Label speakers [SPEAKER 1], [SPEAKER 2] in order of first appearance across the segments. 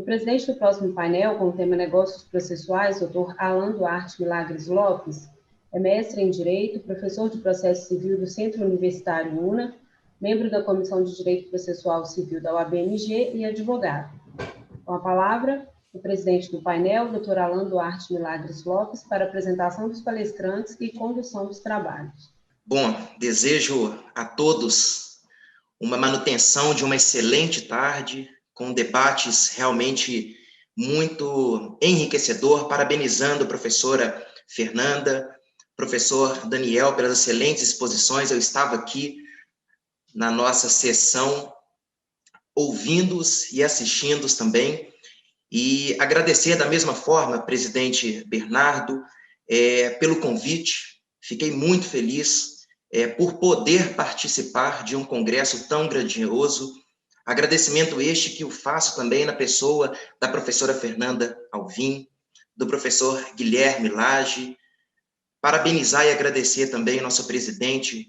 [SPEAKER 1] O presidente do próximo painel, com o tema Negócios Processuais, Dr. Alan Duarte Milagres Lopes, é mestre em Direito, professor de Processo Civil do Centro Universitário UNA, membro da Comissão de Direito Processual Civil da UABMG e advogado. Com a palavra, o presidente do painel, Dr. Alan Duarte Milagres Lopes, para a apresentação dos palestrantes e condução dos trabalhos.
[SPEAKER 2] Bom, desejo a todos uma manutenção de uma excelente tarde, com debates realmente muito enriquecedor, parabenizando a professora Fernanda, professor Daniel, pelas excelentes exposições. Eu estava aqui na nossa sessão, ouvindo-os e assistindo-os também, e agradecer da mesma forma, presidente Bernardo, pelo convite. Fiquei muito feliz por poder participar de um congresso tão grandioso. Agradecimento este que eu faço também na pessoa da professora Fernanda Alvim, do professor Guilherme Lage. Parabenizar e agradecer também ao nosso presidente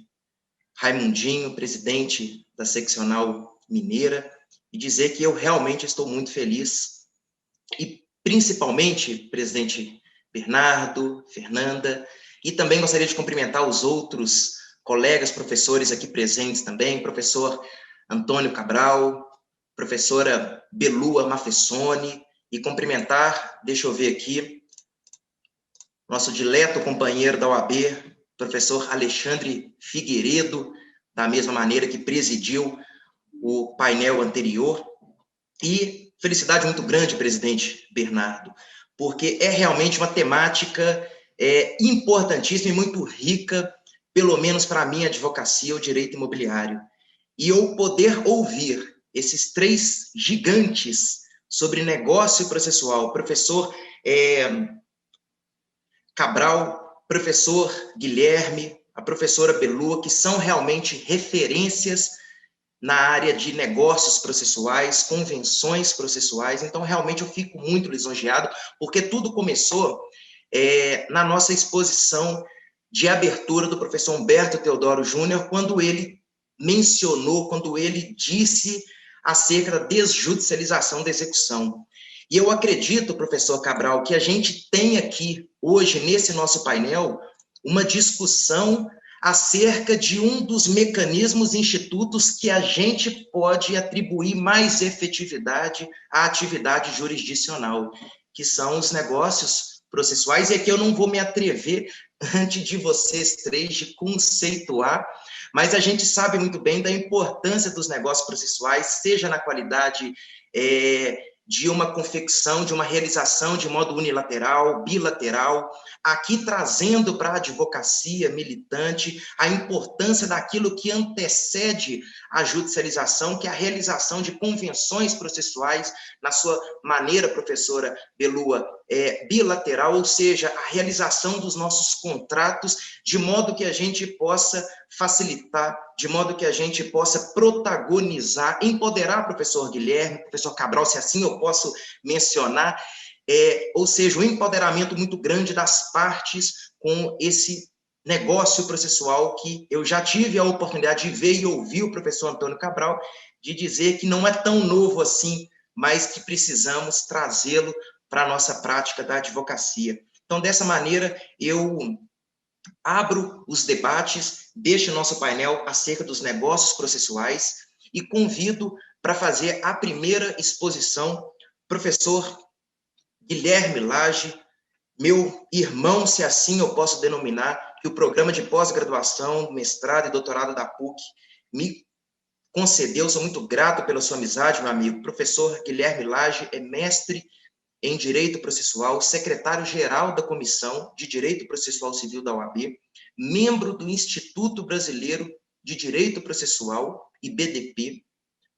[SPEAKER 2] Raimundinho, presidente da Seccional Mineira, e dizer que eu realmente estou muito feliz. E principalmente, presidente Bernardo, Fernanda, e também gostaria de cumprimentar os outros colegas professores aqui presentes também, professor Antônio Cabral, professora Belua Mafessoni, e cumprimentar, deixa eu ver aqui, nosso dileto companheiro da OAB, professor Alexandre Figueiredo, da mesma maneira que presidiu o painel anterior. E felicidade muito grande, presidente Bernardo, porque é realmente uma temática importantíssima e muito rica, pelo menos para a minha advocacia, o direito imobiliário. E eu poder ouvir esses três gigantes sobre negócio processual, professor Cabral, professor Guilherme, a professora Belua, que são realmente referências na área de negócios processuais, convenções processuais. Então, realmente, eu fico muito lisonjeado, porque tudo começou na nossa exposição de abertura do professor Humberto Teodoro Júnior, quando ele mencionou, quando ele disse acerca da desjudicialização da execução. E eu acredito, professor Cabral, que a gente tem aqui, hoje, nesse nosso painel, uma discussão acerca de um dos mecanismos, institutos que a gente pode atribuir mais efetividade à atividade jurisdicional, que são os negócios processuais. E aqui eu não vou me atrever, antes de vocês três, de conceituar, mas a gente sabe muito bem da importância dos negócios processuais, seja na qualidade de uma confecção, de uma realização de modo unilateral, bilateral, aqui trazendo para a advocacia militante a importância daquilo que antecede a judicialização, que é a realização de convenções processuais, na sua maneira, professora Belua, bilateral, ou seja, a realização dos nossos contratos, de modo que a gente possa facilitar, de modo que a gente possa protagonizar, empoderar, professor Guilherme, professor Cabral, se assim eu posso mencionar, ou seja, um empoderamento muito grande das partes com esse negócio processual que eu já tive a oportunidade de ver e ouvir o professor Antônio Cabral, de dizer que não é tão novo assim, mas que precisamos trazê-lo para a nossa prática da advocacia. Então, dessa maneira, eu abro os debates deste nosso painel acerca dos negócios processuais e convido para fazer a primeira exposição professor Guilherme Lage, meu irmão, se assim eu posso denominar, que o programa de pós-graduação, mestrado e doutorado da PUC me concedeu. Sou muito grato pela sua amizade, meu amigo. Professor Guilherme Lage é mestre em Direito Processual, secretário-geral da Comissão de Direito Processual Civil da OAB, membro do Instituto Brasileiro de Direito Processual, IBDP,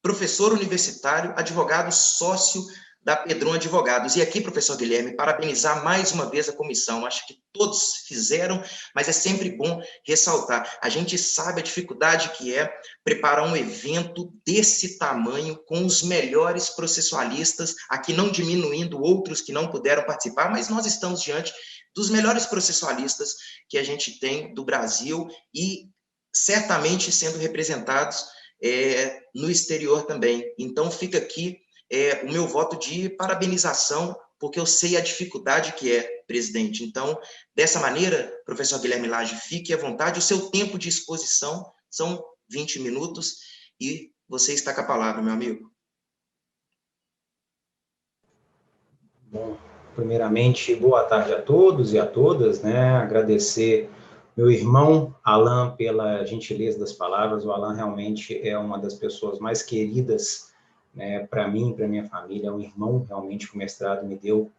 [SPEAKER 2] professor universitário, advogado sócio da Pedron Advogados. E aqui, professor Guilherme, parabenizar mais uma vez a comissão. Acho que todos fizeram, mas é sempre bom ressaltar. A gente sabe a dificuldade que é preparar um evento desse tamanho com os melhores processualistas, aqui não diminuindo outros que não puderam participar, mas nós estamos diante dos melhores processualistas que a gente tem do Brasil e certamente sendo representados no exterior também. Então, fica aqui o meu voto de parabenização, porque eu sei a dificuldade que é, presidente. Então, dessa maneira, professor Guilherme Lage, fique à vontade, o seu tempo de exposição são 20 minutos, e você está com a palavra, meu amigo.
[SPEAKER 3] Bom, primeiramente, boa tarde a todos e a todas, né? Agradecer meu irmão Alan pela gentileza das palavras. O Alan realmente é uma das pessoas mais queridas, né, para mim, para minha família. É um irmão realmente que o mestrado me deu.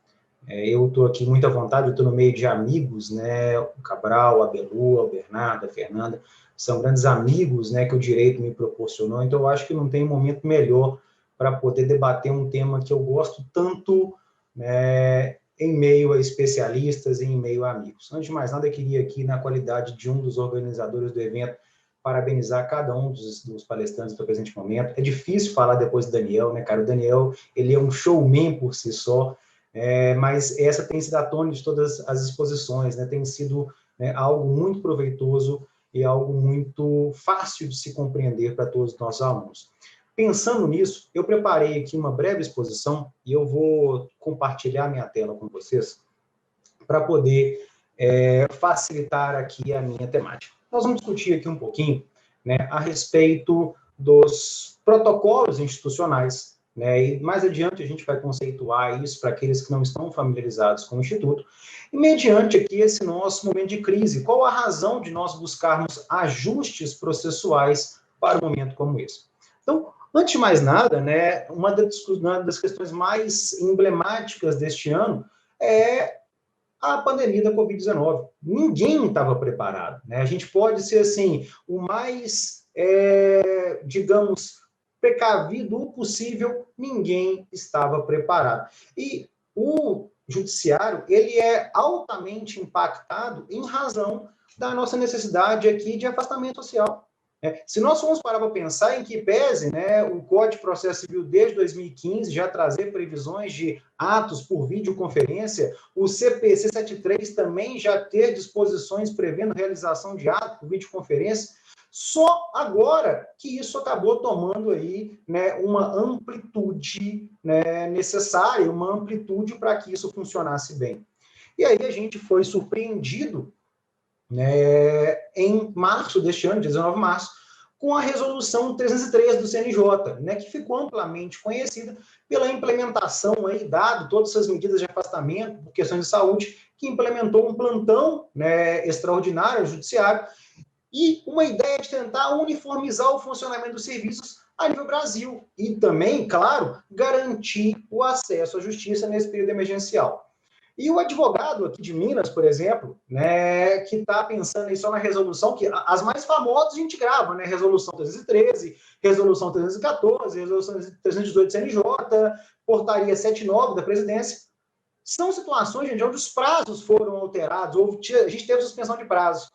[SPEAKER 3] Eu estou aqui muito à vontade, eu estou no meio de amigos, né? O Cabral, a Belu, o Bernardo, a Fernanda, são grandes amigos, né, que o direito me proporcionou. Então, eu acho que não tem momento melhor para poder debater um tema que eu gosto tanto, né, em meio a especialistas e em meio a amigos. Antes de mais nada, eu queria aqui, na qualidade de um dos organizadores do evento, parabenizar cada um dos palestrantes do presente momento. É difícil falar depois do Daniel, né, cara? O Daniel, ele é um showman por si só, mas essa tem sido a tônica de todas as exposições, né? Tem sido, né, algo muito proveitoso e algo muito fácil de se compreender para todos os nossos alunos. Pensando nisso, eu preparei aqui uma breve exposição e eu vou compartilhar minha tela com vocês para poder facilitar aqui a minha temática. Nós vamos discutir aqui um pouquinho, né, a respeito dos protocolos institucionais, né, e mais adiante a gente vai conceituar isso para aqueles que não estão familiarizados com o Instituto, e mediante aqui esse nosso momento de crise, qual a razão de nós buscarmos ajustes processuais para um momento como esse? Então, antes de mais nada, né, uma das questões mais emblemáticas deste ano é a pandemia da Covid-19. Ninguém estava preparado, né? A gente pode ser, assim, o mais, digamos, precavido possível, ninguém estava preparado. E o judiciário, ele é altamente impactado em razão da nossa necessidade aqui de afastamento social. Se nós formos parar para pensar em que pese, né, o Código de Processo Civil desde 2015 já trazer previsões de atos por videoconferência, o CPC 73 também já ter disposições prevendo realização de atos por videoconferência, só agora que isso acabou tomando aí, né, uma amplitude, né, necessária, uma amplitude para que isso funcionasse bem. E aí a gente foi surpreendido, né, em março deste ano, 19 de março, com a resolução 303 do CNJ, né, que ficou amplamente conhecida pela implementação, aí, dado todas essas medidas de afastamento por questões de saúde, que implementou um plantão, né, extraordinário ao judiciário, e uma ideia de tentar uniformizar o funcionamento dos serviços a nível Brasil, e também, claro, garantir o acesso à justiça nesse período emergencial. E o advogado aqui de Minas, por exemplo, né, que está pensando aí só na resolução, que as mais famosas a gente grava, né? Resolução 313, Resolução 314, Resolução 318 do CNJ, Portaria 79 da Presidência. São situações, gente, onde os prazos foram alterados, a gente teve suspensão de prazos.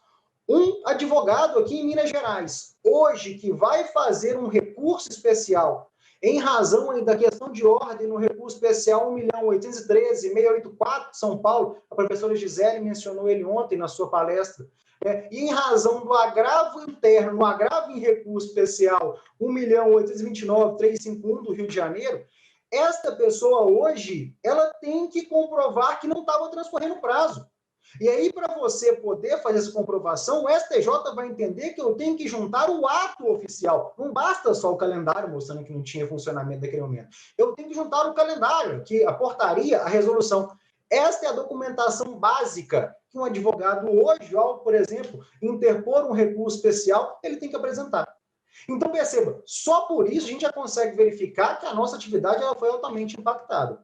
[SPEAKER 3] Um advogado aqui em Minas Gerais, hoje, que vai fazer um recurso especial em razão da questão de ordem no recurso especial 1.813.684 de São Paulo, a professora Gisele mencionou ele ontem na sua palestra, e em razão do agravo interno, no agravo em recurso especial 1.829.351 do Rio de Janeiro, esta pessoa hoje, ela tem que comprovar que não estava transcorrendo o prazo. E aí, para você poder fazer essa comprovação, o STJ vai entender que eu tenho que juntar o ato oficial. Não basta só o calendário mostrando que não tinha funcionamento naquele momento. Eu tenho que juntar o calendário, que a portaria, a resolução. Esta é a documentação básica que um advogado hoje, ao, por exemplo, interpor um recurso especial, ele tem que apresentar. Então, perceba, só por isso a gente já consegue verificar que a nossa atividade ela foi altamente impactada.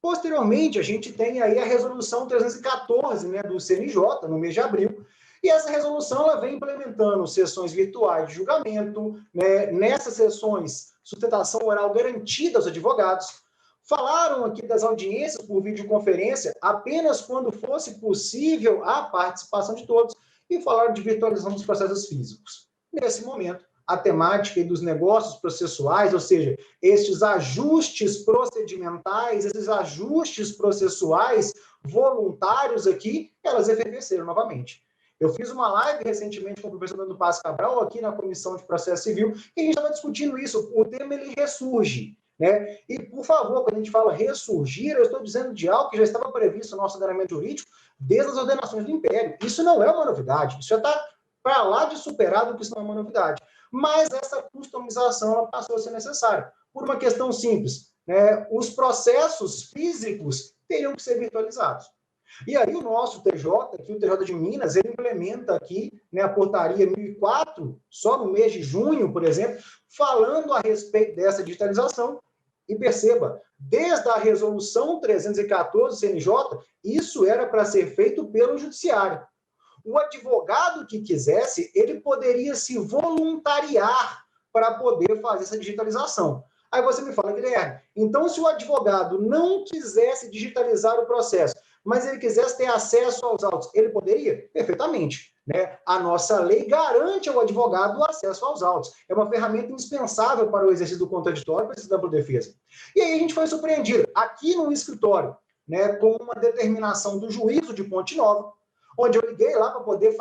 [SPEAKER 3] Posteriormente, a gente tem aí a resolução 314, né, do CNJ, no mês de abril, e essa resolução ela vem implementando sessões virtuais de julgamento, né, nessas sessões, sustentação oral garantida aos advogados. Falaram aqui das audiências por videoconferência apenas quando fosse possível a participação de todos, e falaram de virtualização dos processos físicos. Nesse momento, a temática dos negócios processuais, ou seja, estes ajustes procedimentais, esses ajustes processuais voluntários aqui, elas efervesceram novamente. Eu fiz uma live recentemente com o professor Nando Paz Cabral, aqui na Comissão de Processo Civil, e a gente estava discutindo isso. O tema, ele ressurge,
[SPEAKER 4] né? E, por favor, quando a gente fala ressurgir, eu estou dizendo de algo que já estava previsto no nosso ordenamento jurídico desde as ordenações do Império. Isso não é uma novidade, isso já está para lá de superado, que isso não é uma novidade. Mas essa customização ela passou a ser necessária, por uma questão simples, né? Os processos físicos teriam que ser virtualizados. E aí o nosso TJ, aqui o TJ de Minas, ele implementa aqui, né, a portaria 1004, só no mês de junho, por exemplo, falando a respeito dessa digitalização. E perceba, desde a resolução 314 do CNJ, isso era para ser feito pelo judiciário. O advogado que quisesse, ele poderia se voluntariar para poder fazer essa digitalização. Aí você me fala, Guilherme, então se o advogado não quisesse digitalizar o processo, mas ele quisesse ter acesso aos autos, ele poderia? Perfeitamente. Né? A nossa lei garante ao advogado o acesso aos autos. É uma ferramenta indispensável para o exercício do contraditório, para o exercício da ampla defesa. E aí a gente foi surpreendido, aqui no escritório, né, com uma determinação do juízo de Ponte Nova, onde eu liguei lá para poder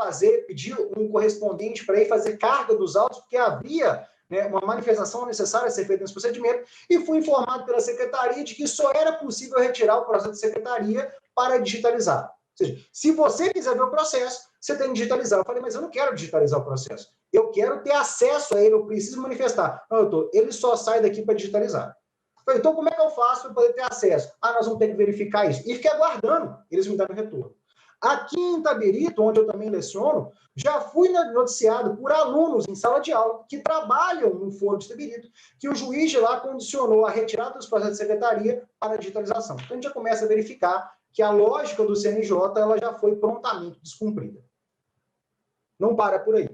[SPEAKER 4] pedir um correspondente para ir fazer carga dos autos, porque havia, né, uma manifestação necessária a ser feita nesse procedimento, e fui informado pela secretaria de que só era possível retirar o processo da secretaria para digitalizar. Ou seja, se você quiser ver o processo, você tem que digitalizar. Eu falei, mas eu não quero digitalizar o processo. Eu quero ter acesso a ele, eu preciso manifestar. Não, doutor, ele só sai daqui para digitalizar. Eu falei, então como é que eu faço para poder ter acesso? Ah, nós vamos ter que verificar isso. E fiquei aguardando eles me darem retorno. Aqui em Itabirito, onde eu também leciono, já fui noticiado por alunos em sala de aula que trabalham no Foro de Itabirito, que o juiz de lá condicionou a retirada dos processos de secretaria para a digitalização. Então, a gente já começa a verificar que a lógica do CNJ ela já foi prontamente descumprida. Não para por aí.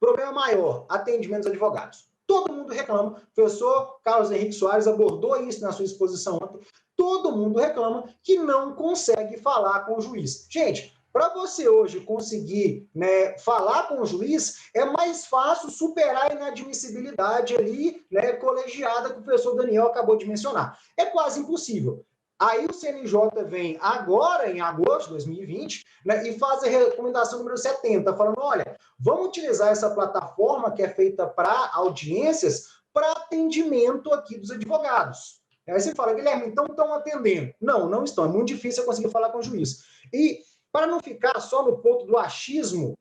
[SPEAKER 4] Problema maior, atendimento aos advogados. Todo mundo reclama. O professor Carlos Henrique Soares abordou isso na sua exposição ontem. Todo mundo reclama que não consegue falar com o juiz. Gente, para você hoje conseguir, né, falar com o juiz, é mais fácil superar a inadmissibilidade ali, né, colegiada que o professor Daniel acabou de mencionar. É quase impossível. Aí o CNJ vem agora, em agosto de 2020, né, e faz a recomendação número 70, falando, olha, vamos utilizar essa plataforma que é feita para audiências para atendimento aqui dos advogados. Aí você fala, Guilherme, então estão atendendo. Não, não estão. É muito difícil eu conseguir falar com o juiz. E, para não ficar só no ponto do achismo,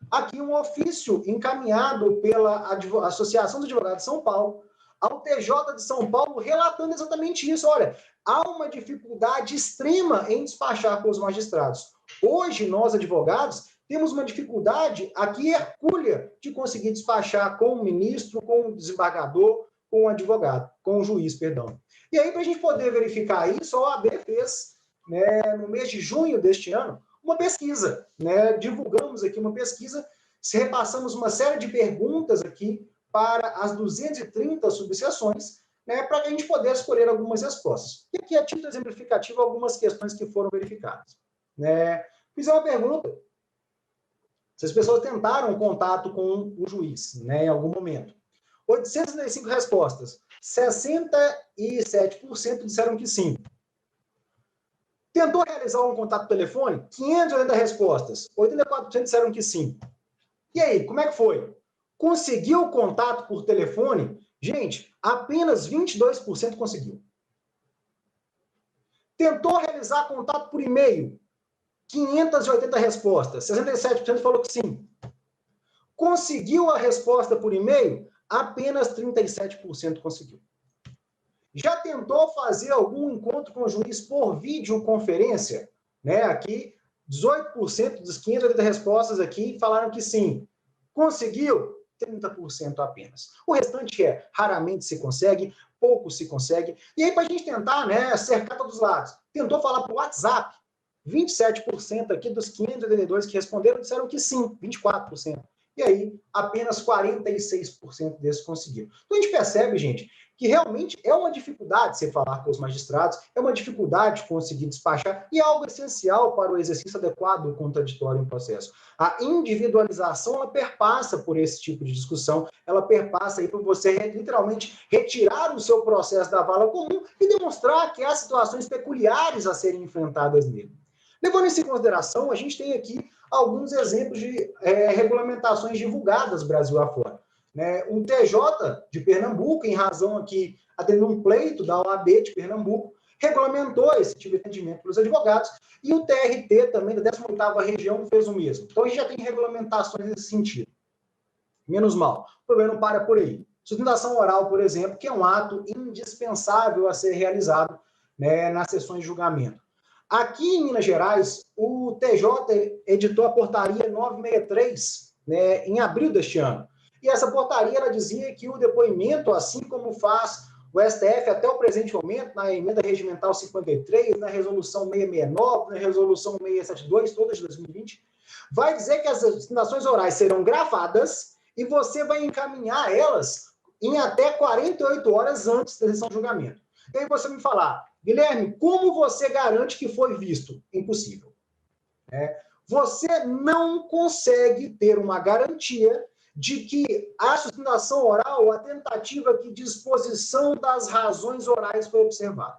[SPEAKER 4] aqui um ofício encaminhado pela Associação dos Advogados de São Paulo, ao TJ de São Paulo, relatando exatamente isso. Olha, há uma dificuldade extrema em despachar com os magistrados. Hoje, nós, advogados, temos uma dificuldade aqui hercúlea de conseguir despachar com o ministro, com o desembargador, com o advogado, com o juiz, perdão. E aí, para a gente poder verificar isso, a OAB fez, né, no mês de junho deste ano, uma pesquisa. Né? Divulgamos aqui uma pesquisa, repassamos uma série de perguntas aqui para as 230 subseções, né, para que a gente pudesse escolher algumas respostas. E aqui, a título exemplificativo, algumas questões que foram verificadas. Né? Fiz uma pergunta, se as pessoas tentaram contato com o juiz, né, em algum momento. 865 respostas, 67% disseram que sim. Tentou realizar um contato telefônico? 580 respostas, 84% disseram que sim. E aí, como é que foi? Conseguiu contato por telefone? Gente, apenas 22% conseguiu. Tentou realizar contato por e-mail? 580 respostas, 67% falou que sim. Conseguiu a resposta por e-mail? Apenas 37% conseguiu. Já tentou fazer algum encontro com o juiz por videoconferência? Né? Aqui, 18% dos 580 respostas aqui falaram que sim. Conseguiu? 30% apenas. O restante raramente se consegue, pouco se consegue. E aí, para a gente tentar, né, cercar todos os lados, tentou falar por WhatsApp. 27% aqui dos 582 que responderam disseram que sim, 24%. E aí, apenas 46% desses conseguiram. Então, a gente percebe, gente, que realmente é uma dificuldade você falar com os magistrados, é uma dificuldade conseguir despachar, e é algo essencial para o exercício adequado do contraditório em processo. A individualização, ela perpassa por esse tipo de discussão, ela perpassa aí por você, literalmente, retirar o seu processo da vala comum e demonstrar que há situações peculiares a serem enfrentadas nele. Levando isso em consideração, a gente tem aqui alguns exemplos de regulamentações divulgadas Brasil afora. né, o TJ de Pernambuco, em razão aqui, atendendo um pleito da OAB de Pernambuco, regulamentou esse tipo de atendimento pelos advogados, e o TRT também, da 18ª região, fez o mesmo. Então, a gente já tem regulamentações nesse sentido. Menos mal. O problema não para por aí. Sustentação oral, por exemplo, que é um ato indispensável a ser realizado, né, nas sessões de julgamento. Aqui em Minas Gerais, o TJ editou a portaria 963, né, em abril deste ano. E essa portaria ela dizia que o depoimento, assim como faz o STF até o presente momento, na emenda regimental 53, na resolução 669, na resolução 672, todas de 2020, vai dizer que as sustentações orais serão gravadas e você vai encaminhar elas em até 48 horas antes da sessão de julgamento. E aí você me falar, Guilherme, como você garante que foi visto? Impossível. Você não consegue ter uma garantia de que a sustentação oral, a tentativa de disposição das razões orais foi observada.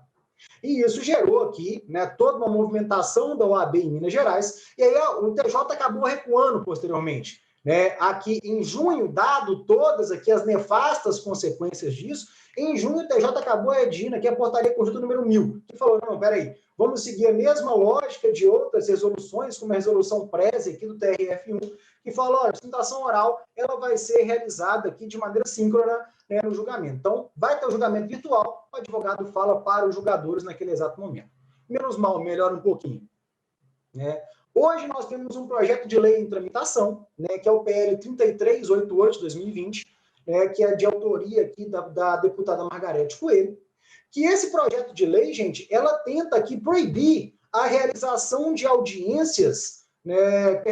[SPEAKER 4] E isso gerou aqui, né, toda uma movimentação da OAB em Minas Gerais, e aí o TJ acabou recuando posteriormente. Né? Aqui em junho, dado todas aqui as nefastas consequências disso, em junho o TJ acabou edindo aqui a portaria conjunta número 1000, que falou, não, peraí, vamos seguir a mesma lógica de outras resoluções, como a resolução Preze aqui do TRF1, que fala, olha, a sustentação oral ela vai ser realizada aqui de maneira síncrona, né, no julgamento. Então, vai ter o julgamento virtual, o advogado fala para os julgadores naquele exato momento. Menos mal, melhora um pouquinho. Né? Hoje nós temos um projeto de lei em tramitação, né, que é o PL 3388 de 2020, né, que é de autoria aqui da deputada Margarete Coelho, que esse projeto de lei, gente, ela tenta aqui proibir a realização de audiências, né,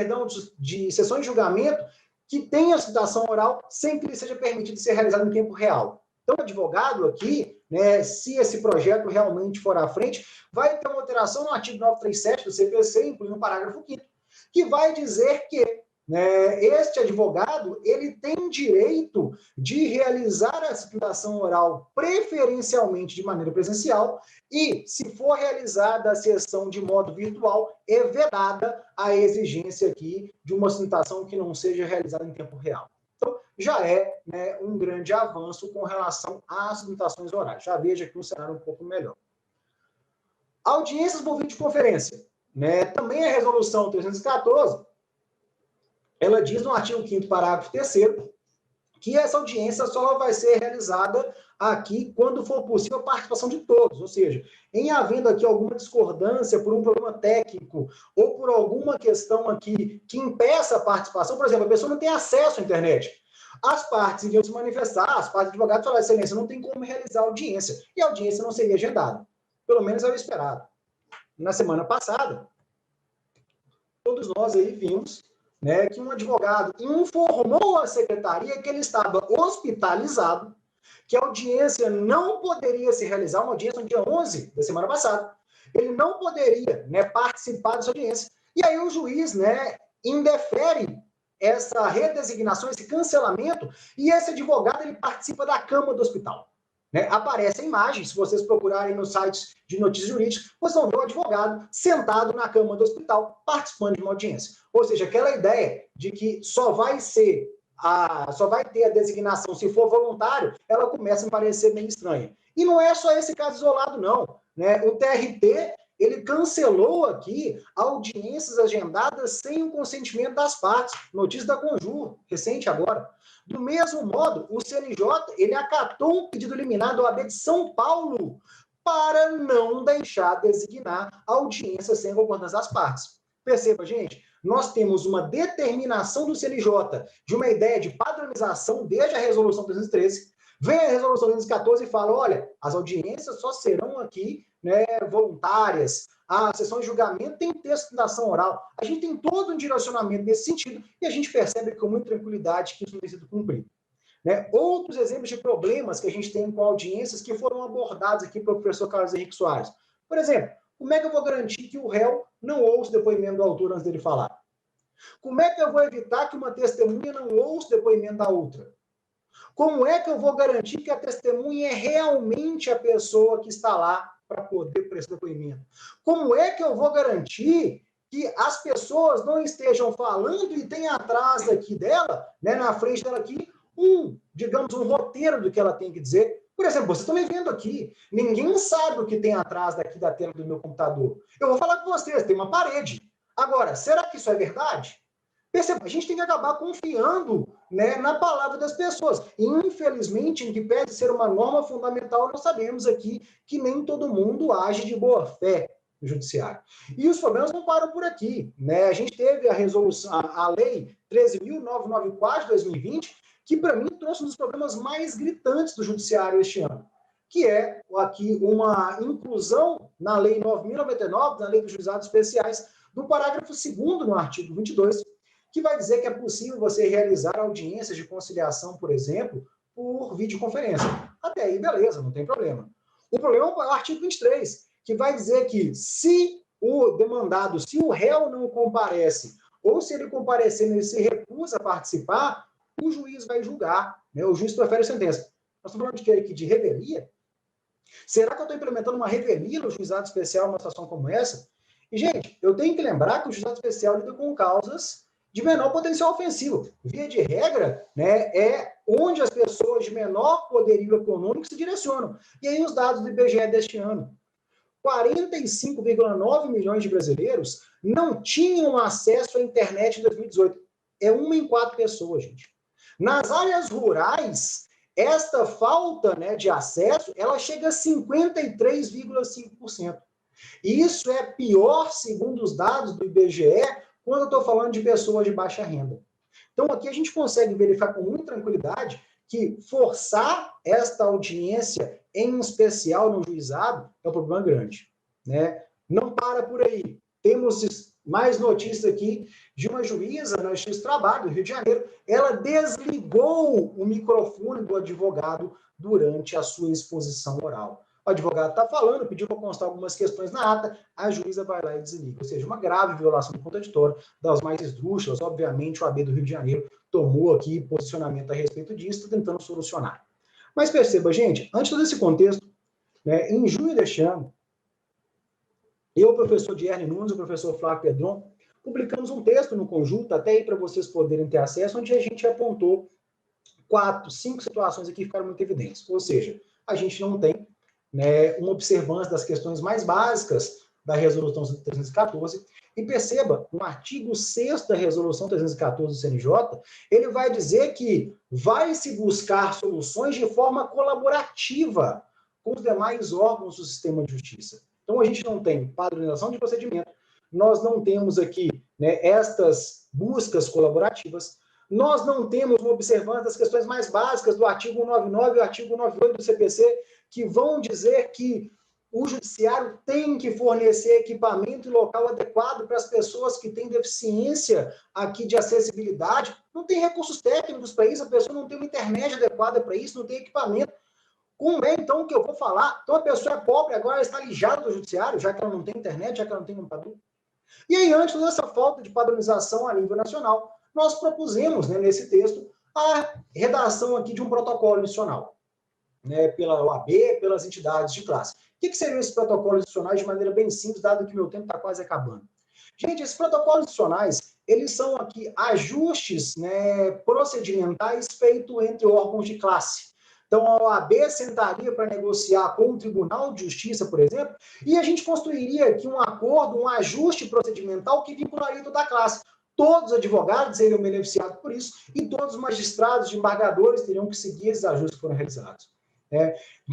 [SPEAKER 4] de sessões de julgamento que tenha citação oral sem que ele seja permitido ser realizado em tempo real. Então, o advogado aqui, né, se esse projeto realmente for à frente, vai ter uma alteração no artigo 937 do CPC, incluindo o parágrafo 5º, que vai dizer que, né, este advogado ele tem direito de realizar a citação oral preferencialmente de maneira presencial e, se for realizada a sessão de modo virtual, é vedada a exigência aqui de uma citação que não seja realizada em tempo real. Então, já é, né, um grande avanço com relação às citações orais. Já veja aqui um cenário um pouco melhor. Audiências por videoconferência. Né, também a resolução 314, ela diz no artigo 5º, parágrafo 3º, que essa audiência só vai ser realizada aqui quando for possível a participação de todos, ou seja, em havendo aqui alguma discordância por um problema técnico ou por alguma questão aqui que impeça a participação, por exemplo, a pessoa não tem acesso à internet, as partes iriam se manifestar, as partes advogadas falaram, excelência, não tem como realizar a audiência, e a audiência não seria agendada, pelo menos é o esperado. Na semana passada, todos nós aí vimos, né, que um advogado informou à secretaria que ele estava hospitalizado, que a audiência não poderia se realizar, uma audiência no dia 11 da semana passada, ele não poderia, né, participar dessa audiência. E aí o juiz, né, indefere essa redesignação, esse cancelamento, e esse advogado ele participa da cama do hospital. Né? Aparece a imagem, se vocês procurarem nos sites de notícias jurídicas, vocês vão ver o advogado sentado na cama do hospital, participando de uma audiência. Ou seja, aquela ideia de que só vai ter a designação se for voluntário, ela começa a parecer meio estranha. E não é só esse caso isolado, não. Né? O TRT, ele cancelou aqui audiências agendadas sem o consentimento das partes. Notícia da Conjur, recente agora. Do mesmo modo, o CNJ, ele acatou um pedido liminar da OAB de São Paulo para não deixar designar audiência sem concordância das partes. Perceba, gente, nós temos uma determinação do CNJ de uma ideia de padronização desde a resolução 313, vem a resolução 314 e fala, olha, as audiências só serão aqui, né, voluntárias, a sessão de julgamento tem que ter sustentação oral. A gente tem todo um direcionamento nesse sentido e a gente percebe com muita tranquilidade que isso não tem sido cumprido. Né? Outros exemplos de problemas que a gente tem com audiências que foram abordados aqui pelo professor Carlos Henrique Soares. Por exemplo, como é que eu vou garantir que o réu não ouça o depoimento do autor antes dele falar? Como é que eu vou evitar que uma testemunha não ouça o depoimento da outra? Como é que eu vou garantir que a testemunha é realmente a pessoa que está lá para poder prestar depoimento? Como é que eu vou garantir que as pessoas não estejam falando e tem atrás aqui dela, né, na frente dela aqui, digamos, um roteiro do que ela tem que dizer. Por exemplo, vocês estão me vendo aqui, ninguém sabe o que tem atrás daqui da tela do meu computador. Eu vou falar com vocês, tem uma parede. Agora, será que isso é verdade? Perceba, a gente tem que acabar confiando, né, na palavra das pessoas. E, infelizmente, em que pede ser uma norma fundamental, nós sabemos aqui que nem todo mundo age de boa fé no judiciário. E os problemas não param por aqui, né? A gente teve a resolução, a lei 13.994 de 2020, que para mim trouxe um dos problemas mais gritantes do judiciário este ano, que é aqui uma inclusão na lei 9.099, na lei dos juizados especiais, do parágrafo 2º no artigo 22, que vai dizer que é possível você realizar audiências de conciliação, por exemplo, por videoconferência. Até aí, beleza, não tem problema. O problema é o artigo 23, que vai dizer que se o demandado, se o réu não comparece, ou se ele comparecer e ele se recusa a participar, o juiz vai julgar, né? O juiz profere a sentença. Nós estamos falando de quê aqui? De revelia? Será que eu estou implementando uma revelia no juizado especial numa situação como essa? E, gente, eu tenho que lembrar que o juizado especial lida com causas de menor potencial ofensivo. Via de regra, né, é onde as pessoas de menor poderio econômico se direcionam. E aí os dados do IBGE deste ano. 45,9 milhões de brasileiros não tinham acesso à internet em 2018. É 1 em 4 pessoas, gente. Nas áreas rurais, esta falta, né, de acesso, ela chega a 53,5%. E isso é pior, segundo os dados do IBGE, quando eu estou falando de pessoas de baixa renda. Então, aqui a gente consegue verificar com muita tranquilidade que forçar esta audiência, em especial no juizado, é um problema grande, né? Não para por aí. Temos mais notícias aqui de uma juíza na Justiça do Trabalho, do Rio de Janeiro. Ela desligou o microfone do advogado durante a sua exposição oral. O advogado está falando, pediu para constar algumas questões na ata, a juíza vai lá e desliga. Ou seja, uma grave violação do contraditório, das mais esdrúxulas. Obviamente, o AB do Rio de Janeiro tomou aqui posicionamento a respeito disso, tentando solucionar. Mas perceba, gente, antes de todo esse contexto, né, em junho deste ano, eu, o professor Dierny Nunes e o professor Flávio Pedron, publicamos um texto no conjunto, até aí para vocês poderem ter acesso, onde a gente apontou 4, 5 situações aqui que ficaram muito evidentes. Ou seja, a gente não tem, né, uma observância das questões mais básicas da Resolução 314, e perceba, no artigo 6º da Resolução 314 do CNJ, ele vai dizer que vai se buscar soluções de forma colaborativa com os demais órgãos do sistema de justiça. Então, a gente não tem padronização de procedimento, nós não temos aqui, né, estas buscas colaborativas, nós não temos uma observância das questões mais básicas do artigo 199 e o artigo 98 do CPC, que vão dizer que o judiciário tem que fornecer equipamento e local adequado para as pessoas que têm deficiência aqui de acessibilidade. Não tem recursos técnicos para isso, a pessoa não tem uma internet adequada para isso, não tem equipamento. Como é, então, que eu vou falar? Então, a pessoa é pobre, agora está alijada do judiciário, já que ela não tem internet, já que ela não tem computador. E aí, antes dessa falta de padronização a nível nacional, nós propusemos, né, nesse texto, a redação aqui de um protocolo adicional, né, pela OAB, pelas entidades de classe. O que seriam esses protocolos adicionais de maneira bem simples, dado que meu tempo está quase acabando? Gente, esses protocolos adicionais, eles são aqui ajustes, né, procedimentais feitos entre órgãos de classe. Então, a OAB sentaria para negociar com o Tribunal de Justiça, por exemplo, e a gente construiria aqui um acordo, um ajuste procedimental que vincularia toda a classe. Todos os advogados seriam beneficiados por isso e todos os magistrados, desembargadores teriam que seguir esses ajustes que foram realizados.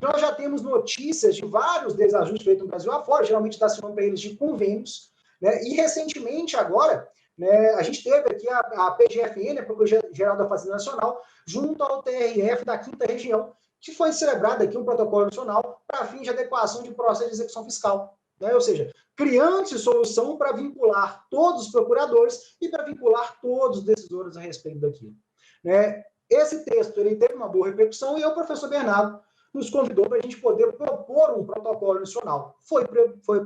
[SPEAKER 4] Nós já temos notícias de vários desajustes feitos no Brasil afora, geralmente está se chamando para eles de convênios, né? E recentemente agora, né, a gente teve aqui a PGFN, a Procuradoria-Geral da Fazenda Nacional, junto ao TRF da 5ª Região, que foi celebrado aqui um protocolo nacional para fins de adequação de processo de execução fiscal. Né? Ou seja, criando-se solução para vincular todos os procuradores e para vincular todos os decisores a respeito daquilo. Né? Esse texto ele teve uma boa repercussão e o professor Bernardo nos convidou para a gente poder propor um protocolo nacional. Foi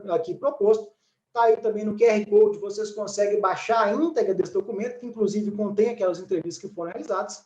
[SPEAKER 4] aqui proposto, está aí também no QR Code, vocês conseguem baixar a íntegra desse documento, que inclusive contém aquelas entrevistas que foram realizadas.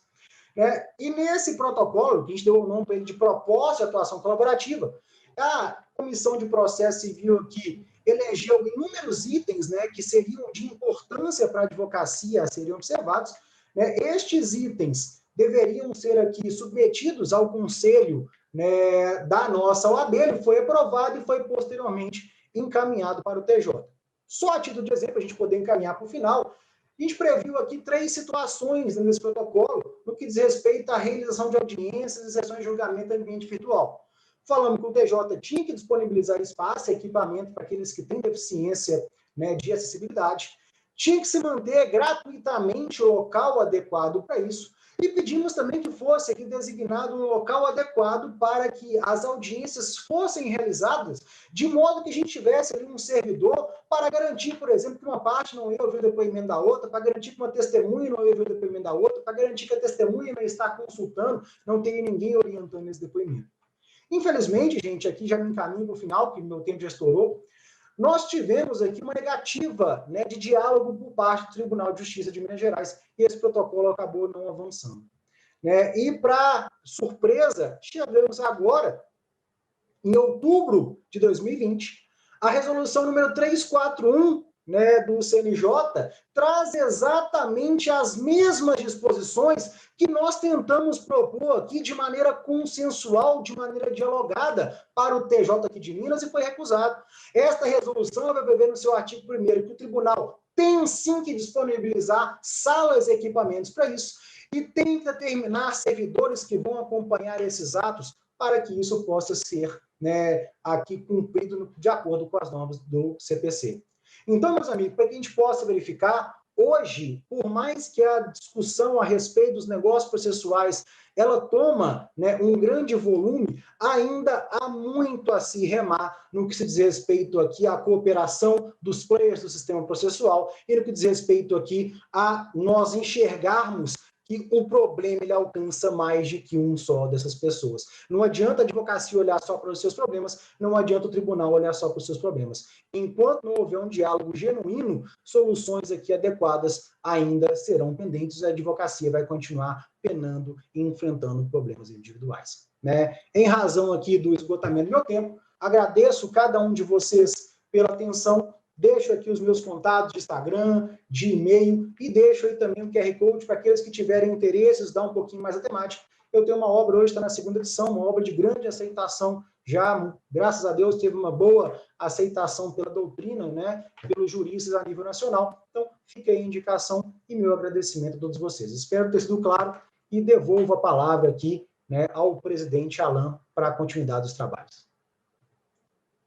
[SPEAKER 4] E nesse protocolo, que a gente deu o nome para ele de Proposta de Atuação Colaborativa, a Comissão de Processo Civil aqui elegeu inúmeros itens, né, que seriam de importância para a advocacia a serem observados. Né? Estes itens deveriam ser aqui submetidos ao conselho, né, da nossa OAB, ele foi aprovado e foi posteriormente encaminhado para o TJ. Só a título de exemplo, a gente poder encaminhar para o final, a gente previu aqui 3 situações nesse protocolo, no que diz respeito à realização de audiências e sessões de julgamento em ambiente virtual. Falamos que o TJ tinha que disponibilizar espaço e equipamento para aqueles que têm deficiência, né, de acessibilidade, tinha que se manter gratuitamente o local adequado para isso, e pedimos também que fosse aqui designado um local adequado para que as audiências fossem realizadas, de modo que a gente tivesse ali um servidor para garantir, por exemplo, que uma parte não ia ouvir o depoimento da outra, para garantir que uma testemunha não ia ouvir o depoimento da outra, para garantir que a testemunha não está consultando, não tem ninguém orientando esse depoimento. Infelizmente, gente, aqui já me encaminho para o final, porque meu tempo já estourou, nós tivemos aqui uma negativa, né, de diálogo por parte do Tribunal de Justiça de Minas Gerais, e esse protocolo acabou não avançando. Né? E, para surpresa, chegamos agora, em outubro de 2020, a resolução número 341, né, do CNJ, traz exatamente as mesmas disposições que nós tentamos propor aqui de maneira consensual, de maneira dialogada para o TJ aqui de Minas, e foi recusado. Esta resolução vai prever no seu artigo 1º que o tribunal tem sim que disponibilizar salas e equipamentos para isso, e tem que determinar servidores que vão acompanhar esses atos para que isso possa ser, né, aqui cumprido de acordo com as normas do CPC. Então, meus amigos, para que a gente possa verificar, hoje, por mais que a discussão a respeito dos negócios processuais, ela toma, né, um grande volume, ainda há muito a se remar no que se diz respeito aqui à cooperação dos players do sistema processual e no que diz respeito aqui a nós enxergarmos que o problema ele alcança mais de que um só dessas pessoas. Não adianta a advocacia olhar só para os seus problemas, não adianta o tribunal olhar só para os seus problemas. Enquanto não houver um diálogo genuíno, soluções aqui adequadas ainda serão pendentes e a advocacia vai continuar penando e enfrentando problemas individuais. Né? Em razão aqui do esgotamento do meu tempo, agradeço cada um de vocês pela atenção. Deixo aqui os meus contatos de Instagram, de e-mail, e deixo aí também o QR Code para aqueles que tiverem interesse, estudar um pouquinho mais a temática. Eu tenho uma obra hoje, está na 2ª edição, uma obra de grande aceitação, já, graças a Deus, teve uma boa aceitação pela doutrina, né, pelos juristas a nível nacional. Então, fica aí a indicação e meu agradecimento a todos vocês. Espero ter sido claro e devolvo a palavra aqui, né, ao presidente Alan para a continuidade dos trabalhos.